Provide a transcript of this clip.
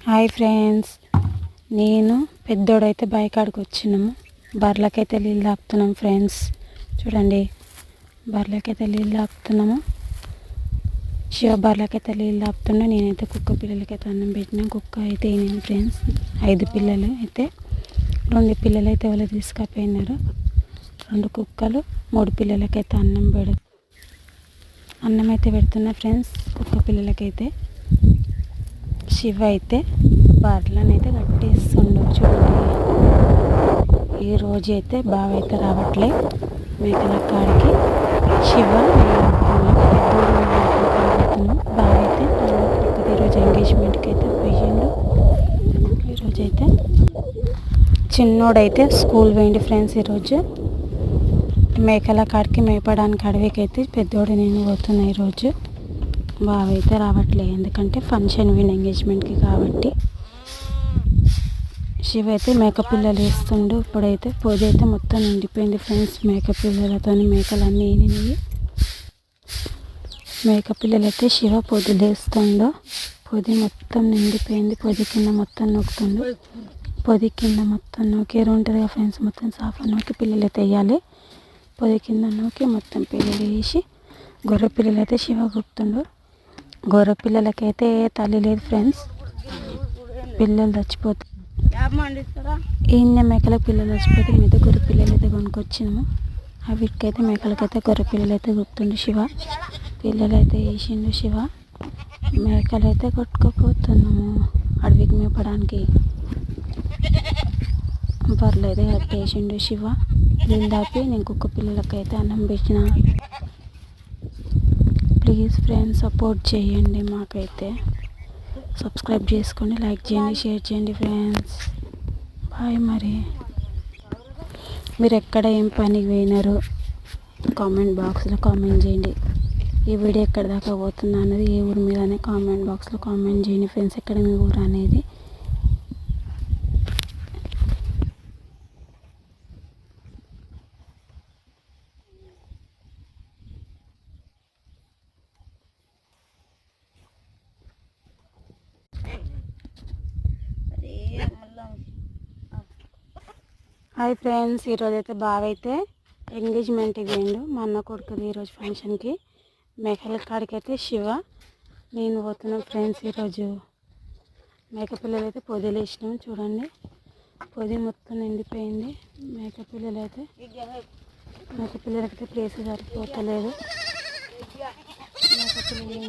Hi friends, నేను పెద్దోడైతే బైకాడికి వచ్చినాము. బర్రెలకైతే నీళ్ళు తాపుతున్నాం ఫ్రెండ్స్. చూడండి, బర్రెలకైతే నీళ్ళు తాపుతున్నాము. శివ బర్రెలకైతే నీళ్ళు తాపుతున్నా. నేనైతే కుక్క పిల్లలకైతే అన్నం పెట్టినా. కుక్క అయితే నేను ఫ్రెండ్స్ 5 పిల్లలు అయితే 2 పిల్లలు అయితే వాళ్ళు తీసుకుపోయినారు. 2 కుక్కలు 3 పిల్లలకైతే అన్నం అయితే పెడుతున్నా ఫ్రెండ్స్. కుక్క పిల్లలకైతే శివ అయితే బర్రెలను అయితే కట్టేస్తుండవు. చూడండి, ఈరోజు అయితే బావ అయితే రావట్లే మేకల కాడికి. శివ బావ అయితే ఈరోజు ఎంగేజ్మెంట్కి అయితే పోయిండు. ఈరోజైతే చిన్నోడైతే స్కూల్ పోయిండు ఫ్రెండ్స్. ఈరోజు మేకల కాడికి మేపడానికి అడవికి అయితే పెద్దోడు నేను పోతున్నా. ఈరోజు బావ అయితే రావట్లే, ఎందుకంటే ఫంక్షన్ పోయిండు ఎంగేజ్మెంట్కి కాబట్టి. శివ అయితే మేక పిల్లలు వేస్తుండు. ఇప్పుడైతే పొది అయితే మొత్తం నిండిపోయింది ఫ్రెండ్స్ మేక పిల్లలతో. మేకలన్నీ ఏనినాయి. మేక పిల్లలు అయితే శివ పొదులు వేస్తుండో. పొది మొత్తం నిండిపోయింది. పొది కింద మొత్తం నొక్కుతుండు. పొది కింద మొత్తం నూకేరు ఉంటుంది కదా ఫ్రెండ్స్, మొత్తం సాఫా నూకి పిల్లలు అయితే వేయాలి. పొది కింద నూకి మొత్తం పిల్లలు వేసి గొర్రె పిల్లలు అయితే శివ గుప్తుండు. గొర్రె పిల్లలకైతే తల్లి లేదు ఫ్రెండ్స్, పిల్లలు చచ్చిపోతాయి. ఈయన మేకల పిల్లలు చచ్చిపోతే మీద గొర్రె పిల్లలు అయితే కొనుక్కొచ్చినాము. వీటికైతే మేకలకైతే గొర్రె పిల్లలు అయితే గుర్తుండు శివ. పిల్లలు అయితే వేసిండు శివ. మేకలు అయితే కొట్టుకుపోతున్నాము అడవికి మేపడానికి. బర్రెలు అయితే కట్టేసిండు శివ. నీళ్ళు దాపి నేను కుక్క పిల్లలకైతే అన్నం పెట్టిన. ప్లీజ్ ఫ్రెండ్స్, సపోర్ట్ చేయండి. మాకైతే సబ్స్క్రైబ్ చేసుకోండి, లైక్ చేయండి, షేర్ చేయండి ఫ్రెండ్స్. బాయ్. మరి మీరు ఎక్కడ ఏం పనికి పోయినారు కామెంట్ బాక్స్లో కామెంట్ చేయండి. ఈ వీడియో ఎక్కడ దాకా పోతుందా అనేది, ఏ ఊరి మీద అనే కామెంట్ బాక్స్లో కామెంట్ చేయండి ఫ్రెండ్స్. ఎక్కడ మీ ఊరు అనేది. హాయ్ ఫ్రెండ్స్, ఈరోజు అయితే బావ అయితే ఎంగేజ్మెంట్కి పోయిండు. మా అన్న కొడుకుది ఈరోజు ఫంక్షన్కి. మేకల కాడికి అయితే శివ నేను పోతున్నాం ఫ్రెండ్స్. ఈరోజు మేక పిల్లలు అయితే పొదిలు వేసినాం. చూడండి, పొది మొత్తం నిండిపోయింది. మేక పిల్లలకైతే ప్లేస్ సరిపోతలేదు. మేక పిల్లలు